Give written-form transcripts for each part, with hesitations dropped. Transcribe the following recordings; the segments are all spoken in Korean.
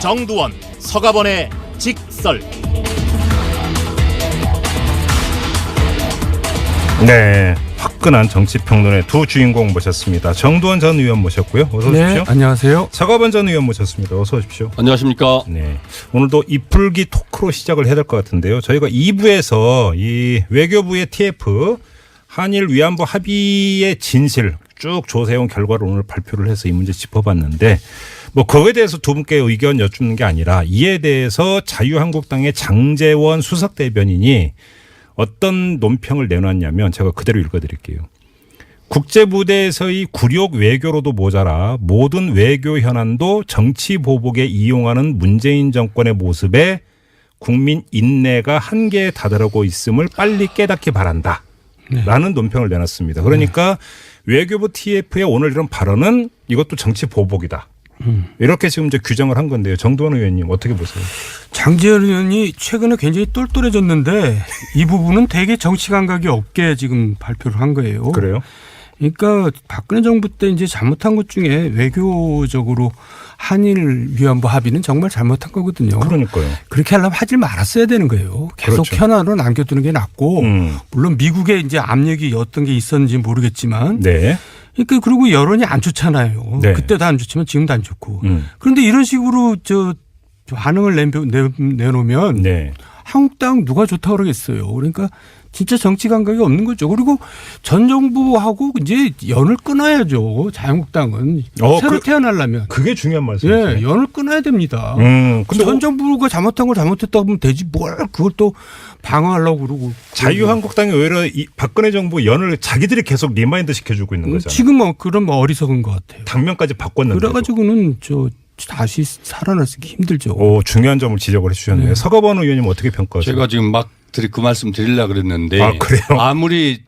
정두원, 서가번의 직설. 네, 화끈한 정치평론의 두 주인공 모셨습니다. 정두원 전 의원 모셨고요. 어서 오십시오. 네, 안녕하세요. 서가번 전 의원 모셨습니다. 어서 오십시오. 안녕하십니까. 네, 오늘도 이풀기 토크로 시작을 해야 될 것 같은데요. 저희가 2부에서 이 외교부의 TF 한일 위안부 합의의 진실 쭉 조사해온 결과를 오늘 발표를 해서 이 문제 짚어봤는데 뭐 그거에 대해서 두 분께 의견 여쭙는 게 아니라 이에 대해서 자유한국당의 장제원 수석대변인이 어떤 논평을 내놨냐면 제가 그대로 읽어드릴게요. 국제무대에서의 굴욕 외교로도 모자라 모든 외교 현안도 정치 보복에 이용하는 문재인 정권의 모습에 국민 인내가 한계에 다다르고 있음을 빨리 깨닫기 바란다. 라는 논평을 내놨습니다. 그러니까 외교부 TF의 오늘 이런 발언은 이것도 정치 보복이다. 이렇게 지금 이제 규정을 한 건데요. 정두원 의원님 어떻게 보세요? 장제원 의원이 최근에 굉장히 똘똘해졌는데 이 부분은 되게 정치 감각이 없게 지금 발표를 한 거예요. 그래요? 그러니까 박근혜 정부 때 이제 잘못한 것 중에 외교적으로 한일 위안부 합의는 정말 잘못한 거거든요. 그러니까요. 그렇게 하려면 하지 말았어야 되는 거예요. 계속 그렇죠. 현안으로 남겨두는 게 낫고 물론 미국의 이제 압력이 어떤 게 있었는지 모르겠지만 네. 그러니까 그리고 여론이 안 좋잖아요. 네. 그때도 안 좋지만 지금도 안 좋고. 그런데 이런 식으로 저 반응을 내놓으면 네. 한국당 누가 좋다고 그러겠어요. 그러니까 진짜 정치 감각이 없는 거죠. 그리고 전 정부하고 이제 연을 끊어야죠. 자유한국당은 새로 태어나려면. 그게 중요한 말씀이죠. 예, 연을 끊어야 됩니다. 근데 전 정부가 잘못한 걸 잘못했다고 하면 되지 뭘 그걸 또 방어하려고 그러고. 자유한국당이 오히려 이 박근혜 정부 연을 자기들이 계속 리마인드 시켜주고 있는 거잖아요. 지금 뭐 그런 어리석은 것 같아요. 당면까지 바꿨는데. 그래가지고는 다시 살아나기 힘들죠. 오, 중요한 점을 지적을 해주셨네요. 네. 서가번 의원님 어떻게 평가하세요? 제가 지금 막 그 말씀 드리려고 그랬는데. 아, 그래요? 아무리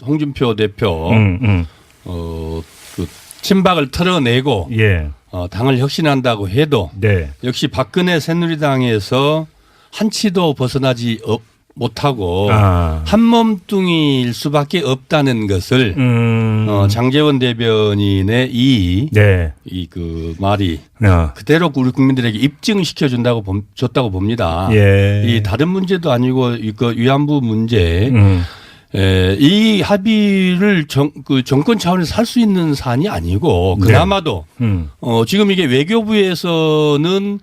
홍준표 대표 그 친박을 털어내고 예. 당을 혁신한다고 해도 네. 역시 박근혜 새누리당에서 한치도 벗어나지 못하고 한 몸뚱이일 수밖에 없다는 것을 장제원 대변인의 네. 그 말이 야. 그대로 우리 국민들에게 입증시켜 줬다고 봅니다. 예. 이 다른 문제도 아니고 이거 위안부 문제 이 합의를 정권 차원에서 할 수 있는 사안이 아니고 그나마도 지금 이게 외교부에서는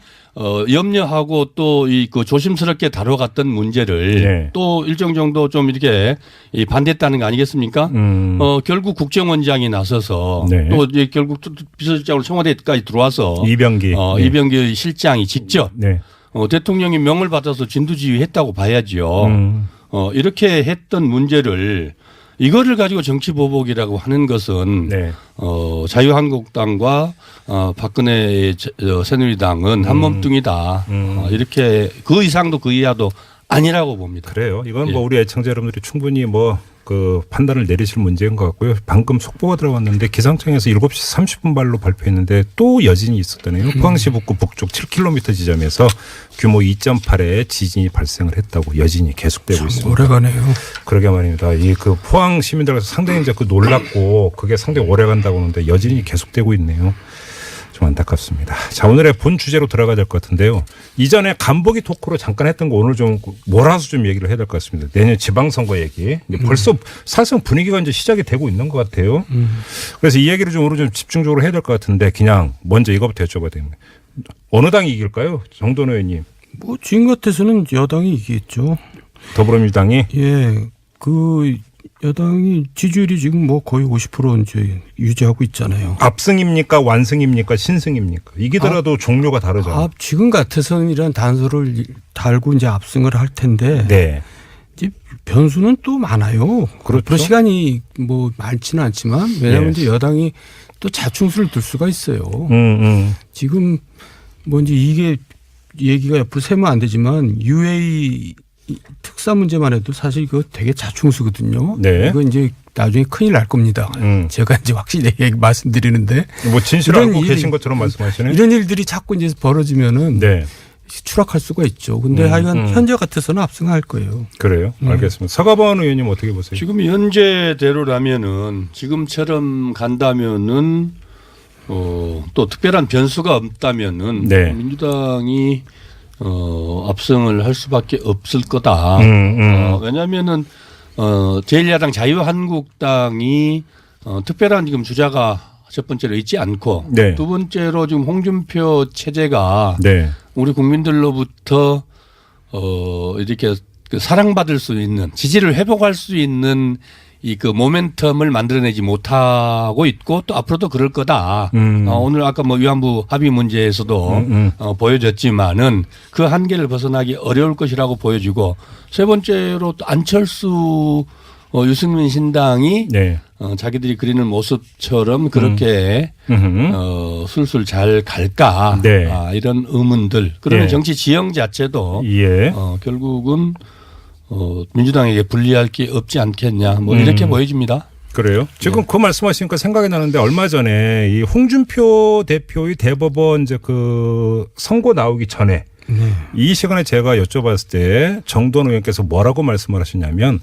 염려하고 또 그 조심스럽게 다뤄갔던 문제를 네. 또 일정 정도 좀 이렇게 반대했다는 거 아니겠습니까? 결국 국정원장이 나서서 네. 또 이제 결국 비서실장으로 청와대까지 들어와서 이병기 이병기 실장이 직접 네. 대통령이 명을 받아서 진두지휘했다고 봐야지요. 이렇게 했던 문제를 이거를 가지고 정치 보복이라고 하는 것은 네. 자유한국당과 박근혜 새누리당은 한 몸뚱이다. 이렇게 그 이상도 그 이하도 아니라고 봅니다. 그래요. 이건 뭐 우리 애청자 여러분들이 충분히 그 판단을 내리실 문제인 것 같고요. 방금 속보가 들어왔는데 기상청에서 7시 30분 발로 발표했는데 또 여진이 있었다네요. 포항시 북구 북쪽 7km 지점에서 규모 2.8의 지진이 발생을 했다고 여진이 계속되고 있습니다. 오래가네요. 그러게 말입니다. 이 그 포항 시민들께서 상당히 이제 그 놀랐고 그게 상당히 오래 간다고 하는데 여진이 계속되고 있네요. 좀 안타깝습니다. 자, 오늘의 본 주제로 들어가야 될 것 같은데요. 이전에 간보기 토크로 잠깐 했던 거 오늘 좀 몰아서 좀 얘기를 해야 될 것 같습니다. 내년 지방선거 얘기. 벌써 사실상 분위기가 이제 시작이 되고 있는 것 같아요. 그래서 이 얘기를 좀 오늘 좀 집중적으로 해야 될 것 같은데 그냥 먼저 이거부터 여쭤봐야 됩니다. 어느 당이 이길까요? 정도원 의원님. 지금 같아서는 여당이 이기겠죠. 더불어민주당이? 예. 그 여당이 지지율이 지금 거의 50% 이제 유지하고 있잖아요. 압승입니까? 완승입니까? 신승입니까? 이기더라도 종류가 다르잖아요. 지금 같아서는 이런 단서를 달고 이제 압승을 할 텐데. 네. 이제 변수는 또 많아요. 그렇죠. 앞으로 시간이 많지는 않지만 왜냐하면 이제 여당이 또 자충수를 둘 수가 있어요. 지금 이제 이게 얘기가 옆으로 세면 안 되지만 UA 특사 문제만 해도 사실 이거 되게 자충수거든요. 네. 이거 이제 나중에 큰일 날 겁니다. 제가 이제 확실히 말씀드리는데. 진실 알고 계신 것처럼 말씀하시네. 이런 일들이 자꾸 이제 벌어지면은 네. 추락할 수가 있죠. 근데 하여간 현재 같아서는 압승할 거예요. 그래요. 알겠습니다. 서가번 의원님 어떻게 보세요? 지금 현재대로라면은 지금처럼 간다면은 또 특별한 변수가 없다면은 네. 민주당이 압승을 할 수밖에 없을 거다. 왜냐하면은 제1야당 자유한국당이 특별한 지금 주자가 첫 번째로 있지 않고 네. 두 번째로 지금 홍준표 체제가 네. 우리 국민들로부터 이렇게 그 사랑받을 수 있는 지지를 회복할 수 있는 이 그 모멘텀을 만들어내지 못하고 있고 또 앞으로도 그럴 거다. 오늘 아까 뭐 위안부 합의 문제에서도 보여졌지만은 그 한계를 벗어나기 어려울 것이라고 보여지고 세 번째로 또 안철수 유승민 신당이 네. 자기들이 그리는 모습처럼 그렇게 술술 잘 갈까 네. 이런 의문들. 그러면 예. 정치 지형 자체도 예. 결국은 민주당에게 불리할 게 없지 않겠냐 뭐 이렇게 보여집니다. 그래요? 지금 그 말씀하시니까 생각이 나는데 얼마 전에 이 홍준표 대표의 대법원 이제 그 선고 나오기 전에 이 시간에 제가 여쭤봤을 때 정도원 의원께서 뭐라고 말씀을 하셨냐면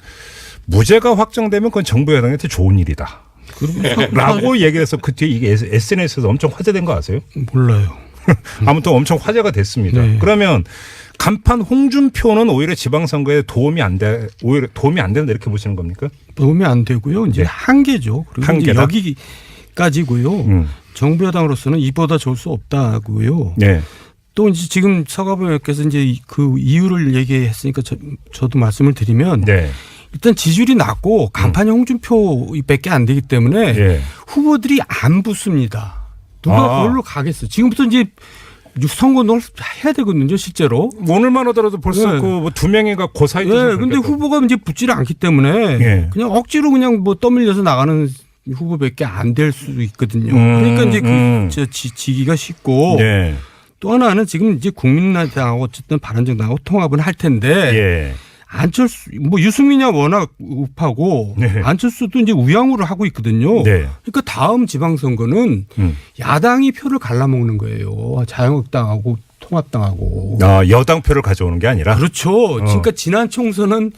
무죄가 확정되면 그건 정부 여당한테 좋은 일이다. 라고 얘기를 해서 그 뒤에 이게 SNS에서 엄청 화제된 거 아세요? 몰라요. 아무튼 엄청 화제가 됐습니다. 네. 그러면 간판 홍준표는 오히려 지방선거에 도움이 안 된다 이렇게 보시는 겁니까? 도움이 안 되고요. 이제 네. 한계죠. 그리고 이제 한계다? 여기까지고요. 정부 여당으로서는 이보다 좋을 수 없다고요. 네. 또 이제 지금 서가보 의원께서 이제 그 이유를 얘기했으니까 저도 말씀을 드리면 네. 일단 지지율이 낮고 간판이 홍준표밖에 안 되기 때문에 예. 후보들이 안 붙습니다. 누가 그걸로 가겠어. 지금부터 이제 선거를 해야 되거든요, 실제로. 오늘만 하더라도 벌써 네. 그 두 명이가 고사이. 네, 근데 후보가 이제 붙지를 않기 때문에 예. 그냥 억지로 그냥 뭐 떠밀려서 나가는 후보밖에 안 될 수도 있거든요. 그러니까 이제 지기가 쉽고 네. 또 하나는 지금 이제 국민의당하고 어쨌든 바른정당하고 통합은 할 텐데 예. 안철수 뭐 유승민이야 워낙 우파고 네. 안철수도 이제 우양우를 하고 있거든요. 네. 그러니까 다음 지방선거는 야당이 표를 갈라먹는 거예요. 자유한국당하고 통합당하고. 여당 표를 가져오는 게 아니라. 그렇죠. 그러니까 지난 총선은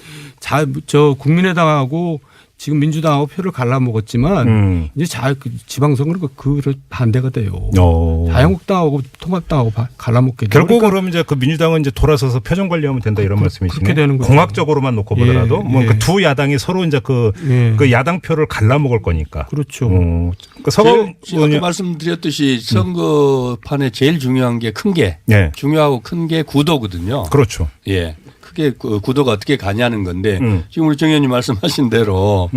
국민의당하고 지금 민주당하고 표를 갈라먹었지만 이제 지방선거는 그 반대가 돼요. 자유한국당하고 통합당하고 갈라먹게 돼요. 결국 그러면 이제 그 민주당은 이제 돌아서서 표정 관리하면 된다 이런 말씀이시네요. 그렇게 되는 거죠. 공학적으로만 놓고 보더라도 예, 뭐 예. 그 두 야당이 서로 이제 그 야당 표를 갈라먹을 거니까. 그렇죠. 그 서가 아까 말씀드렸듯이 선거판에 제일 중요한 게 큰 게 네. 중요하고 큰 게 구도거든요. 그렇죠. 예. 크게 그 구도가 어떻게 가냐는 건데 지금 우리 정 의원님 말씀하신 대로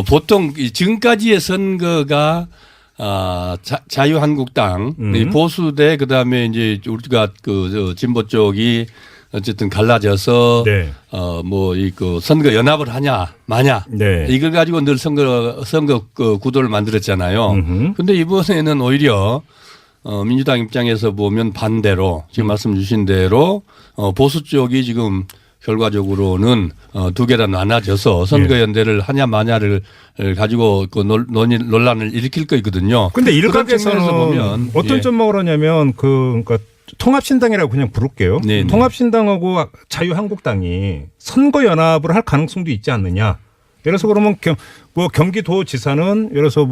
보통 지금까지의 선거가 자유한국당 보수대 그다음에 이제 우리가 그 진보 쪽이 어쨌든 갈라져서 네. 뭐 이 그 선거 연합을 하냐 마냐 네. 이걸 가지고 늘 선거 그 구도를 만들었잖아요. 그런데 이번에는 오히려 민주당 입장에서 보면 반대로 지금 말씀 주신 대로 보수 쪽이 지금 결과적으로는 두 개로 나눠져서 선거연대를 하냐 마냐를 가지고 그 논란을 일으킬 거거든요. 근데 그런 측면에서 일각에서는 보면 어떤 예. 전망을 하냐면 그러니까 통합신당이라고 그냥 부를게요. 네네. 통합신당하고 자유한국당이 선거연합을 할 가능성도 있지 않느냐. 예를 들어서 그러면 경기도지사는 예를 들어서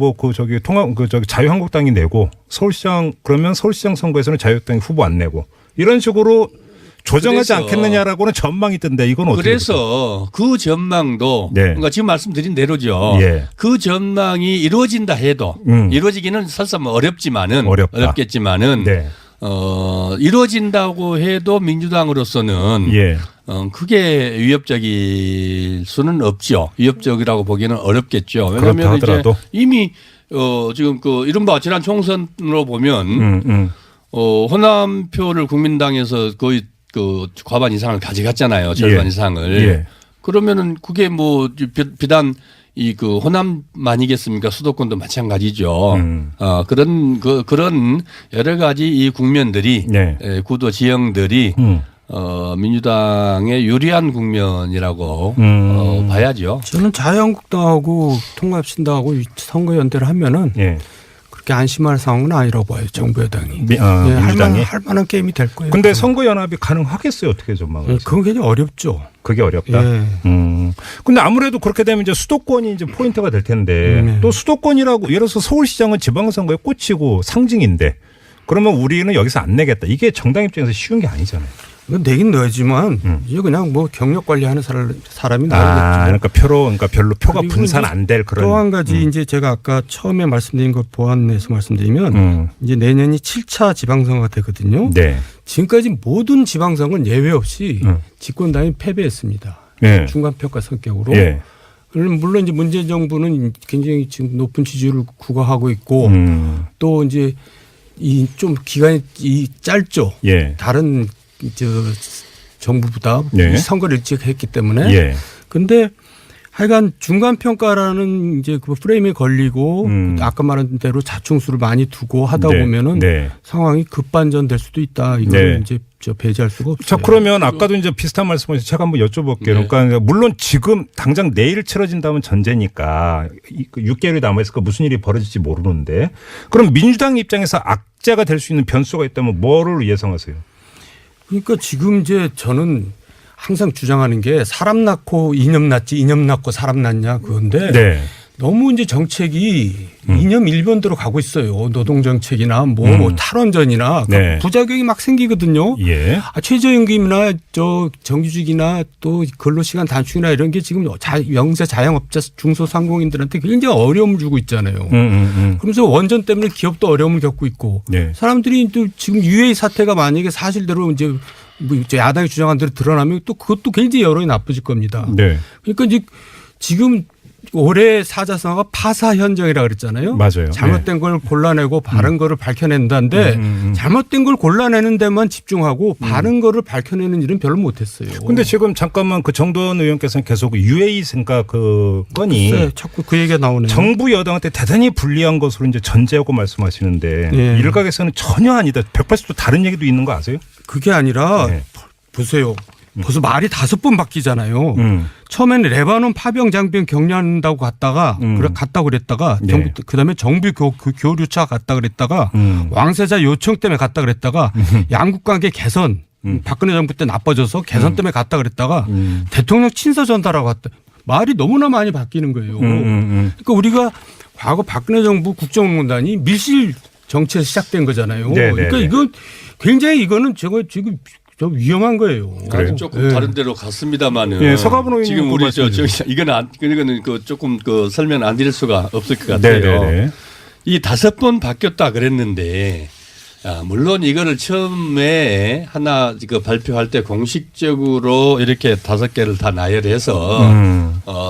자유한국당이 내고 서울시장 그러면 서울시장 선거에서는 자유한국당이 후보 안 내고 이런 식으로 조정하지 않겠느냐라고는 전망이 있던데 이건 어떻게 그래서 그 전망도 네. 그러니까 지금 말씀드린 대로죠. 예. 그 전망이 이루어진다 해도 이루어지기는 설사 뭐 어렵겠지만은 네. 이루어진다고 해도 민주당으로서는 예. 크게 위협적일 수는 없죠. 위협적이라고 보기에는 어렵겠죠. 그렇다 왜냐하면 이제 하더라도. 이미 지금 그 이른바 지난 총선으로 보면 호남표를 국민당에서 거의 그 과반 이상을 가져갔잖아요. 절반 예. 이상을. 예. 그러면은 그게 뭐 비단 이 그 호남만이겠습니까? 수도권도 마찬가지죠. 그런 여러 가지 이 국면들이 네. 구도 지형들이 민주당의 유리한 국면이라고 봐야죠. 저는 자유한국당하고 통합신당하고 선거연대를 하면은 예. 그렇게 안심할 상황은 아니라고 봐요. 정부 여당이. 민주당이. 할 만한 게임이 될 거예요. 근데 선거연합이 가능하겠어요? 어떻게 전망을? 그건 굉장히 어렵죠. 그게 어렵다. 예. 근데 아무래도 그렇게 되면 이제 수도권이 이제 포인트가 될 텐데 또 수도권이라고 예를 들어서 서울시장은 지방선거의 꽃이고 상징인데 그러면 우리는 여기서 안 내겠다. 이게 정당 입장에서 쉬운 게 아니잖아요. 내긴 내지만 이제 그냥 뭐 경력 관리하는 사람이 아, 나오겠죠. 그러니까 별로 표가 분산 안 될 그런. 또 한 가지 이제 제가 아까 처음에 말씀드린 걸 보완해서 말씀드리면 이제 내년이 7차 지방선거가 되거든요. 네. 지금까지 모든 지방선거는 예외 없이 집권당이 패배했습니다. 네. 중간평가 성격으로. 예. 물론 이제 문재인 정부는 굉장히 지금 높은 지지율을 구가하고 있고 또 이제 이 좀 기간이 짧죠. 예. 다른 정부보다 예. 선거를 일찍 했기 때문에. 예. 근데 하여간 중간평가라는 이제 그 프레임에 걸리고 아까 말한 대로 자충수를 많이 두고 하다 네. 보면은 네. 상황이 급반전될 수도 있다. 이걸 네. 이제 배제할 수가 없어요. 자, 그러면 아까도 이제 비슷한 말씀을 제가 한번 여쭤볼게요. 네. 그러니까 물론 지금 당장 내일 치러진다면 전제니까 6개월이 남아있으니까 무슨 일이 벌어질지 모르는데 그럼 민주당 입장에서 악재가 될 수 있는 변수가 있다면 뭐를 예상하세요? 그러니까 지금 이제 저는 항상 주장하는 게 사람 낳고 이념 낳지 이념 낳고 사람 낳냐 그건데 네. 너무 이제 정책이 이념 일변도로 가고 있어요. 노동 정책이나 뭐 탈원전이나 네. 부작용이 막 생기거든요. 예. 최저임금이나 정규직이나 또 근로시간 단축이나 이런 게 지금 영세 자영업자 중소상공인들한테 굉장히 어려움을 주고 있잖아요. 그러면서 원전 때문에 기업도 어려움을 겪고 있고 네. 사람들이 또 지금 UA 사태가 만약에 사실대로 이제 뭐 야당이 주장한 대로 드러나면 또 그것도 굉장히 여론이 나빠질 겁니다. 네. 그러니까 이제 지금 올해 사자성어가 파사 현정이라 그랬잖아요. 맞아요. 잘못된 걸 골라내고 바른 거를 밝혀낸다는데 잘못된 걸 골라내는 데만 집중하고 바른 거를 밝혀내는 일은 별로 못했어요. 근데 지금 잠깐만 그 정도원 의원께서는 계속 UA 생각 그 건이 네, 자꾸 그 얘기가 나오네요. 정부 여당한테 대단히 불리한 것으로 이제 전제하고 말씀하시는데 네. 일각에서는 전혀 아니다. 180도 다른 얘기도 있는 거 아세요? 그게 아니라 네. 보세요. 벌써 말이 5번 바뀌잖아요. 처음에는 레바논 파병 장병 격려한다고 갔다가 갔다고 그랬다가 네. 그다음에 정부 교류차 갔다 그랬다가 왕세자 요청 때문에 갔다 그랬다가 양국 관계 개선 박근혜 정부 때 나빠져서 개선 때문에 갔다 그랬다가 대통령 친서 전달하고 갔다. 말이 너무나 많이 바뀌는 거예요. 그러니까 우리가 과거 박근혜 정부 국정원단이 밀실 정치에서 시작된 거잖아요. 네, 그러니까 네, 네. 이거 굉장히 이거는 제가 지금 좀 위험한 거예요. 그래요? 조금 네. 다른 데로 갔습니다만은 예, 서가분 의원님 지금 우리 이거는 그 조금 그 설명 안 드릴 수가 없을 것 같아요. 네네네. 이 5번 바뀌었다 그랬는데 물론 이거를 처음에 하나 그 발표할 때 공식적으로 이렇게 5개를 다 나열해서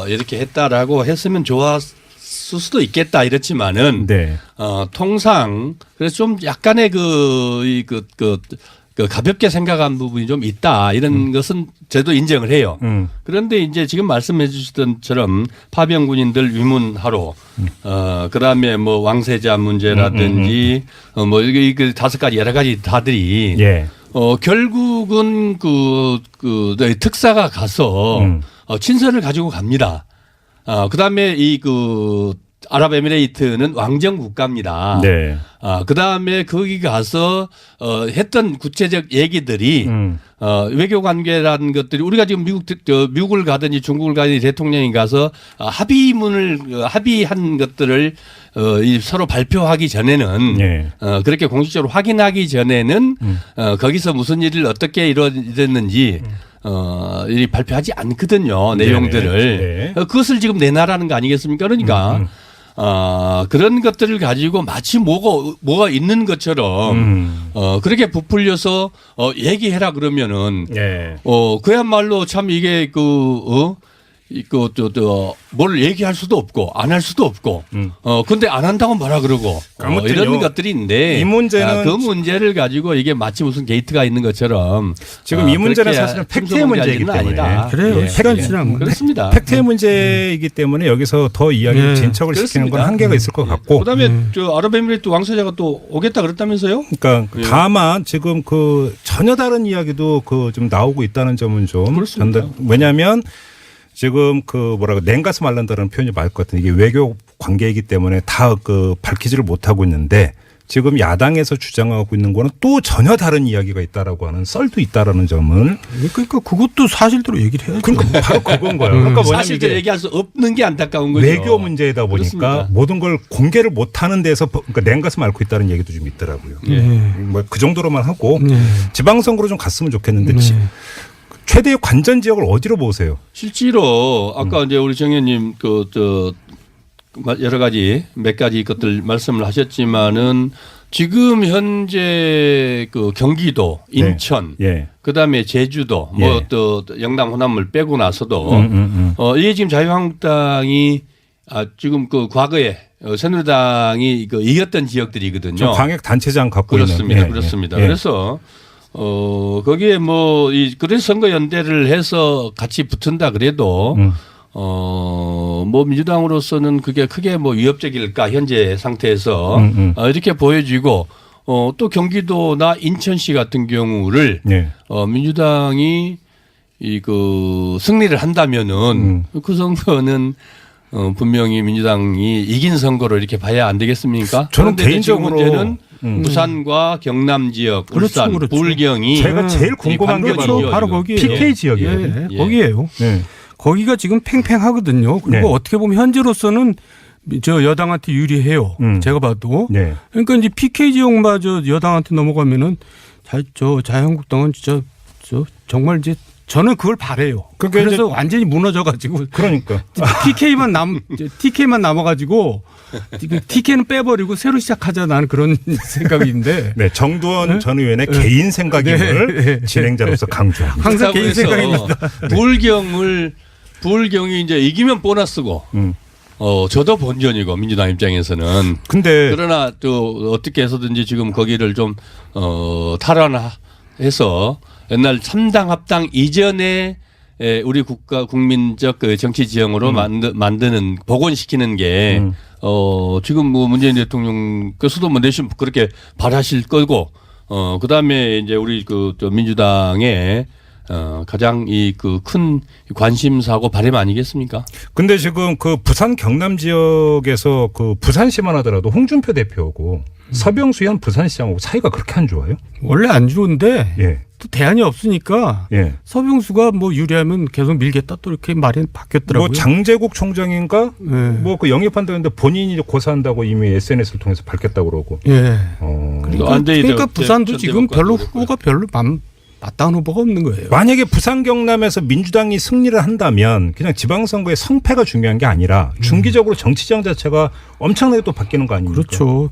이렇게 했다라고 했으면 좋았을 수도 있겠다 이랬지만은 네. 통상 그래서 좀 약간의 그 가볍게 생각한 부분이 좀 있다 이런 것은 저도 인정을 해요. 그런데 이제 지금 말씀해 주시던처럼 파병군인들 위문하러 그다음에 뭐 왕세자 문제라든지 뭐 이게 5가지 여러 가지 다들이 예. 결국은 그 특사가 가서 친서를 가지고 갑니다. 그다음에 아랍에미레이트는 왕정 국가입니다. 네. 그다음에 거기 가서 했던 구체적 얘기들이 외교 관계라는 것들이 우리가 지금 미국을 가든지 중국을 가든지 대통령이 가서 합의한 것들을 서로 발표하기 전에는 예. 그렇게 공식적으로 확인하기 전에는 거기서 무슨 일을 어떻게 이루어졌는지 발표하지 않거든요. 내용들을. 네. 그것을 지금 내놔라는 거 아니겠습니까? 그러니까 그런 것들을 가지고 마치 뭐가 있는 것처럼 그렇게 부풀려서 얘기해라 그러면은 예. 그야말로 참 이게 뭘 얘기할 수도 없고 안 할 수도 없고 근데 안 한다고 뭐라 그러고 아무튼요, 이런 것들이 있는데 이 문제는 그 문제를 가지고 이게 마치 무슨 게이트가 있는 것처럼 지금 이 문제는 그렇게 사실은 팩트의 문제이기 때문에 아니다. 그래요. 예. 시간치는 그렇습니다. 팩트의 문제이기 때문에 여기서 더 이야기를 네. 진척을 시키는 건 그렇습니다. 한계가 있을 것 같고 그다음에 아랍에미리트 왕세자가 또 오겠다 그랬다면서요? 그러니까 예. 다만 지금 전혀 다른 이야기도 좀 나오고 있다는 점은 좀 그렇습니다. 왜냐하면 지금 냉가슴 앓는다는 표현이 맞을 것 같은데 이게 외교 관계이기 때문에 다 밝히지를 못하고 있는데 지금 야당에서 주장하고 있는 거는 또 전혀 다른 이야기가 있다라고 하는 썰도 있다라는 점을 그러니까 그것도 사실대로 얘기를 해야죠. 그러니까 바로 그건 거예요. 그러니까 뭐냐면 사실대로 이게 얘기할 수 없는 게 안타까운 거죠. 외교 문제이다 보니까 그렇습니다. 모든 걸 공개를 못하는 데서 그러니까 냉가슴 앓고 있다는 얘기도 좀 있더라고요. 뭐 그 정도로만 하고 지방선거로 좀 갔으면 좋겠는데 최대의 관전 지역을 어디로 보세요? 실제로 아까 이제 우리 정 의원님 여러 가지 몇 가지 것들 말씀을 하셨지만은 지금 현재 그 경기도, 인천, 그다음에 제주도, 뭐 또 영남 호남을 빼고 나서도 이게 지금 자유한국당이 지금 그 과거에 새누리당이 그 이겼던 지역들이거든요. 광역 단체장 갖고 그렇습니다. 있는. 그렇습니다. 그래서 거기에 뭐 그래서 선거 연대를 해서 같이 붙은다 그래도 뭐 민주당으로서는 그게 크게 뭐 위협적일까 현재 상태에서 이렇게 보여지고 또 경기도나 인천시 같은 경우를 민주당이 그 승리를 한다면은 그 선거는 분명히 민주당이 이긴 선거로 이렇게 봐야 안 되겠습니까? 저는 개인적으로 문제는 부산과 경남 지역, 그렇죠, 울산, 그렇죠. 불경이 제가 제일 궁금한 게 바로 거기에요. PK 지역이에요. 거기에요. 거기가 지금 팽팽하거든요. 그리고 어떻게 보면 현재로서는 저 여당한테 유리해요. 제가 봐도. 그러니까 이제 PK 지역마저 여당한테 넘어가면은 자유한국당은 진짜 정말 이제 저는 그걸 바래요. 그래서 완전히 무너져가지고. 그러니까. TK만 남아가지고 TK는 빼버리고 새로 시작하자 나는 그런 생각인데. 네, 정두원 전 의원의 개인 생각임을 진행자로서 강조합니다. 항상 개인 생각입니다. 불경이 이제 이기면 보너스고. 저도 본전이고 민주당 입장에서는. 근데 그러나 또 어떻게 해서든지 지금 거기를 좀 탈환해서 옛날 3당 합당 이전에 우리 국민적 그 정치 지형으로 만드는 복원시키는 게 지금 뭐 문재인 대통령께서도 뭐 내심 그렇게 바라실 거고 그다음에 이제 우리 저 민주당의 가장 이 그 큰 관심사고 바람 아니겠습니까? 근데 지금 그 부산 경남 지역에서 그 부산시만 하더라도 홍준표 대표하고 서병수 현 부산시장하고 사이가 그렇게 안 좋아요? 원래 안 좋은데 또 대안이 없으니까 서병수가 뭐 유리하면 계속 밀겠다 또 이렇게 말이 바뀌었더라고요. 뭐 장제국 총장인가 뭐 그 영입한다는데 본인이 고사한다고 이미 SNS를 통해서 밝혔다고 그러고. 그러니까 부산도 지금 별로 후보가 마땅한 후보가 없는 거예요. 만약에 부산 경남에서 민주당이 승리를 한다면 그냥 지방선거의 성패가 중요한 게 아니라 중기적으로 정치장 자체가 엄청나게 또 바뀌는 거 아닙니까? 그렇죠.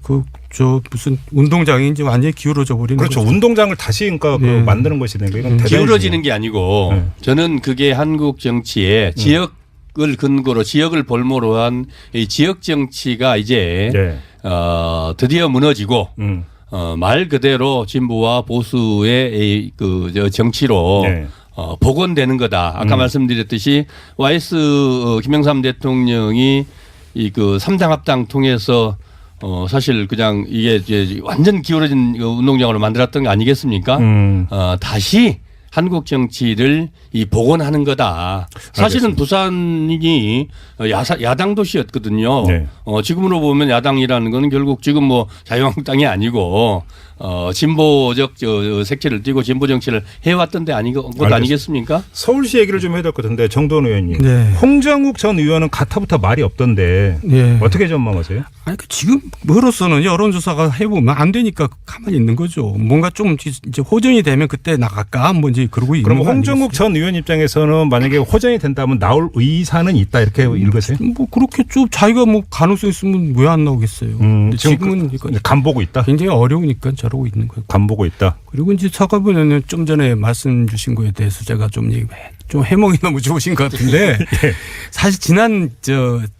무슨 운동장이 이제 완전히 기울어져 버리는 그렇죠. 거죠. 운동장을 다시 그러니까 그 만드는 것이 되는 거 이건 기울어지는 게 아니고 저는 그게 한국 정치의 지역을 근거로 지역을 볼모로 한 이 지역 정치가 이제 드디어 무너지고 말 그대로 진보와 보수의 그 정치로 복원되는 거다. 아까 말씀드렸듯이 YS 김영삼 대통령이 이 그 3당 합당 통해서 사실 그냥 이게 이제 완전 기울어진 운동장으로 만들었던 거 아니겠습니까? 다시 한국 정치를 이 복원하는 거다. 사실은 알겠습니다. 부산이 야당 도시였거든요. 지금으로 보면 야당이라는 거는 결국 지금 뭐 자유한국당이 아니고 진보적 색채를 띠고 진보 정치를 해왔던 데 것 아니겠습니까? 서울시 얘기를 좀 해야 될 것 같은데 정도원 의원님. 홍정욱 전 의원은 가타부터 말이 없던데 어떻게 전망하세요? 아니 지금으로서는 여론조사가 해보면 안 되니까 가만히 있는 거죠. 뭔가 좀 이제 호전이 되면 그때 나갈까 뭐 이제 그러고 있는 그럼 홍정욱 전 의원 입장에서는 만약에 호전이 된다면 나올 의사는 있다 이렇게 읽으세요? 뭐 그렇게 좀 자기가 뭐 가능성 있으면 왜 안 나오겠어요. 근데 지금은 간 보고 있다. 굉장히 어려우니까 저러고 있는 거예요. 간 보고 있다. 그리고 이제 서가분 의원님 좀 전에 말씀 주신 거에 대해서 제가 좀 해몽이 너무 좋으신 것 같은데 사실 지난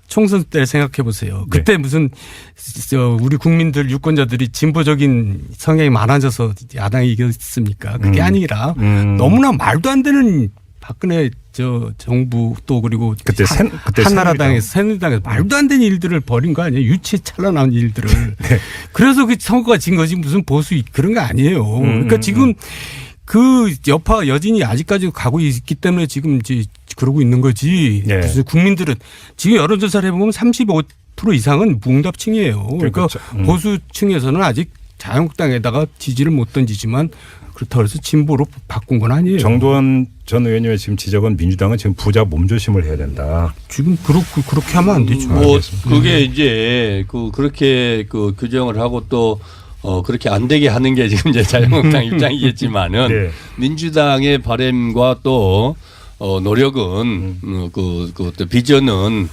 총선 때 생각해 보세요. 그때 무슨 우리 국민들 유권자들이 진보적인 성향이 많아져서 야당이 이겼습니까? 그게 아니라 너무나 말도 안 되는 박근혜 정부 또 그리고 그때 한나라당에서 새누리당에서 말도 안 되는 일들을 벌인 거 아니에요? 유치에 찬란한 일들을. 그래서 그 선거가 진 거지 무슨 보수 그런 거 아니에요. 그러니까 지금 그 여파 여진이 아직까지 가고 있기 때문에 지금 이제 그러고 있는 거지. 그래서 국민들은 지금 여론조사를 해보면 90% 이상은 무응답층이에요. 그러니까 그렇죠. 보수층에서는 아직 자유한국당에다가 지지를 못 던지지만 그렇다고 해서 진보로 바꾼 건 아니에요. 정도원 전 의원님의 지금 지적은 민주당은 지금 부자 몸조심을 해야 된다. 지금 그렇게 하면 안 되죠. 뭐 그게 이제 그렇게 규정을 하고 또 그렇게 안 되게 하는 게 지금 이제 자유한국당 입장이겠지만은 네. 민주당의 바람과 또 노력은 또 비전은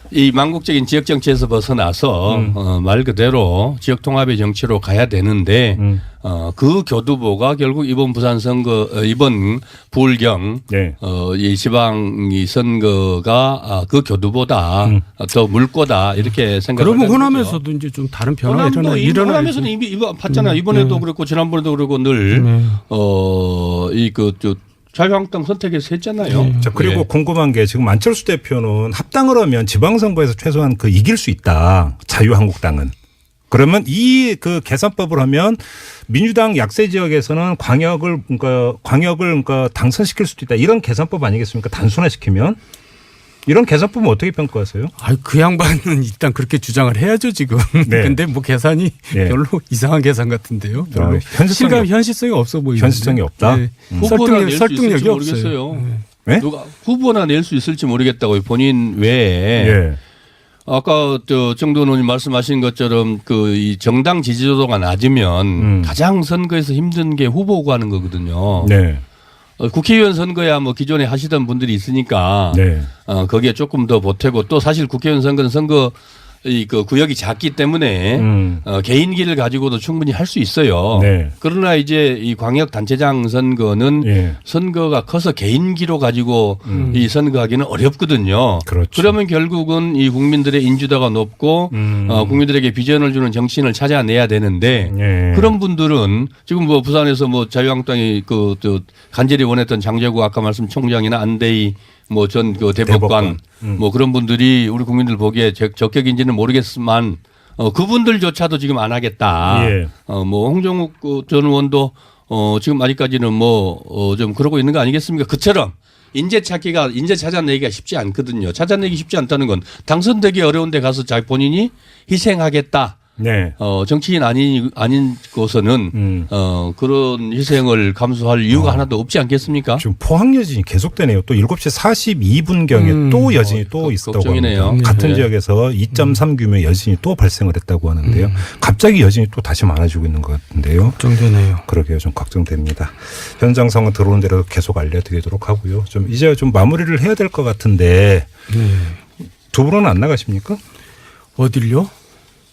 이 망국적인 지역 정치에서 벗어나서 말 그대로 지역 통합의 정치로 가야 되는데 그 교두보가 결국 이번 부산 선거 이번 부울경 네. 이 지방 이 선거가 그 교두보다 더 물꼬다 이렇게 생각을 그러면 하는 호남에서도 이제 좀 다른 변화가 일어나. 호남에서는 이미 봤잖아요. 이번에도 그렇고 지난번에도 그렇고 늘 자유한국당 선택에서 했잖아요. 자, 그리고 예. 궁금한 게 지금 안철수 대표는 합당을 하면 지방선거에서 최소한 이길 수 있다. 자유한국당은. 그러면 이 계산법을 하면 민주당 약세 지역에서는 광역을 당선시킬 수도 있다. 이런 계산법 아니겠습니까? 단순화시키면. 이런 계산법은 어떻게 평가하세요? 그 양반은 일단 그렇게 주장을 해야죠 지금. 네. 근데 뭐 계산이 네. 별로 이상한 계산 같은데요. 별로 현실성이 없어 보이는데. 현실성이 없다. 네. 후보나 낼 수 설득력이 있을지 없어요. 모르겠어요. 네? 누가 후보나 낼 수 있을지 모르겠다고요. 본인 외에. 예. 아까 정도원 의원님 말씀하신 것처럼 이 정당 지지도가 낮으면 가장 선거에서 힘든 게 후보 구하는 거거든요. 네. 국회의원 선거야 뭐 기존에 하시던 분들이 있으니까 네. 거기에 조금 더 보태고 또 사실 국회의원 선거는 구역이 작기 때문에 개인기를 가지고도 충분히 할 수 있어요. 네. 그러나 이제 이 광역 단체장 선거는 예. 선거가 커서 개인기로 가지고 이 선거하기는 어렵거든요. 그렇죠. 그러면 결국은 이 국민들의 인지도가 높고 국민들에게 비전을 주는 정치인을 찾아내야 되는데 예. 그런 분들은 지금 뭐 부산에서 뭐 자유한국당이 간절히 원했던 장제구 아까 말씀 총장이나 안대희 뭐 전 대법관 뭐 그런 분들이 우리 국민들 보기에 적격인지는 모르겠지만 그분들조차도 지금 안 하겠다. 예. 뭐 홍정욱 전 의원도 지금 아직까지는 좀 그러고 있는 거 아니겠습니까? 그처럼 인재 찾아내기가 쉽지 않거든요. 찾아내기 쉽지 않다는 건 당선되기 어려운데 가서 본인이 희생하겠다. 네. 정치인 아닌 곳에는 그런 희생을 감수할 이유가 하나도 없지 않겠습니까? 지금 포항 여진이 계속되네요. 또 7시 42분경에 또 여진이 또 있었다고 걱정이네요. 합니다. 같은 네. 지역에서 2.3 규모의 여진이 또 발생을 했다고 하는데요. 갑자기 여진이 또 다시 많아지고 있는 것 같은데요. 걱정되네요. 그러게요. 좀 걱정됩니다. 현장 상황 들어오는 대로 계속 알려드리도록 하고요. 이제 좀 마무리를 해야 될 것 같은데 두 분은 안 나가십니까? 어딜요?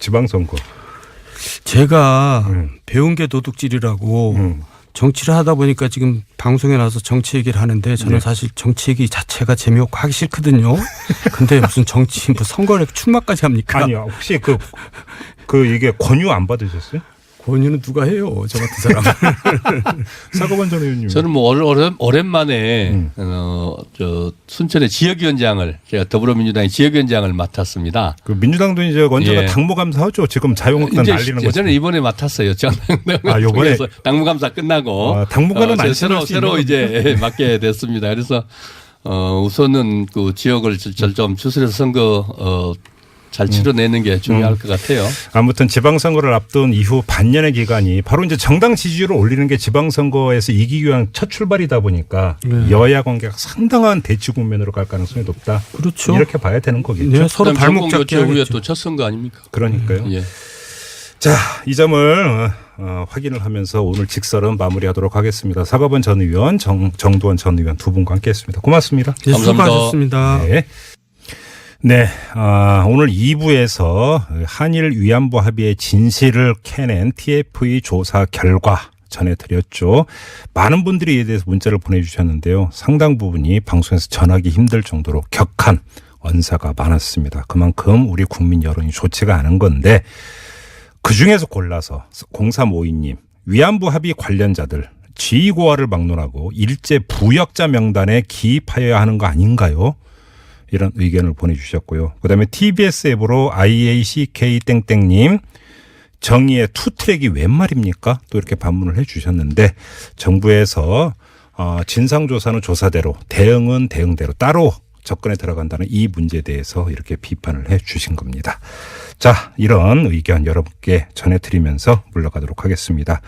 지방선거. 제가 배운 게 도둑질이라고 정치를 하다 보니까 지금 방송에 나와서 정치 얘기를 하는데 저는 네. 사실 정치 얘기 자체가 재미없고 하기 싫거든요. 근데 무슨 선거를 출마까지 합니까? 아니요. 혹시 이게 권유 안 받으셨어요? 권유는 누가 해요? 저 같은 사람. 사고반 전 의원님. 저는 뭐 오랜만에 순천의 지역위원장을 제가 더불어민주당의 지역위원장을 맡았습니다. 민주당도 이제 언제가 예. 당무감사하죠. 지금 자유한국당 날리는 거죠. 저는 이번에 맡았어요. 이번에 당무감사 끝나고 당분간은 안 새로 이제 맡게 됐습니다. 그래서 우선은 지역을 좀 추스려서 선거 잘 치러내는 게 중요할 것 같아요. 아무튼 지방선거를 앞둔 이후 반년의 기간이 바로 이제 정당 지지율을 올리는 게 지방선거에서 이기기 위한 첫 출발이다 보니까 여야 관계가 상당한 대치 국면으로 갈 가능성이 높다. 그렇죠. 이렇게 봐야 되는 거겠죠. 네, 서로 발목 잡기 후에 하겠죠. 또 첫 선거 아닙니까? 그러니까요. 예. 자, 이 점을 확인을 하면서 오늘 직설은 마무리하도록 하겠습니다. 사과반 전 의원, 정두원 전 의원 두 분과 함께했습니다. 고맙습니다. 네, 감사합니다. 수고하셨습니다. 네. 네, 오늘 2부에서 한일 위안부 합의의 진실을 캐낸 TF의 조사 결과 전해드렸죠. 많은 분들이 이에 대해서 문자를 보내주셨는데요. 상당 부분이 방송에서 전하기 힘들 정도로 격한 언사가 많았습니다. 그만큼 우리 국민 여론이 좋지가 않은 건데 그중에서 골라서 0352님 위안부 합의 관련자들 지위고하를 막론하고 일제 부역자 명단에 기입하여야 하는 거 아닌가요? 이런 의견을 보내주셨고요. 그다음에 TBS 앱으로 IACK 땡땡님 정의의 투트랙이 웬 말입니까? 또 이렇게 반문을 해 주셨는데 정부에서 진상조사는 조사대로 대응은 대응대로 따로 접근에 들어간다는 이 문제에 대해서 이렇게 비판을 해 주신 겁니다. 자, 이런 의견 여러분께 전해드리면서 물러가도록 하겠습니다.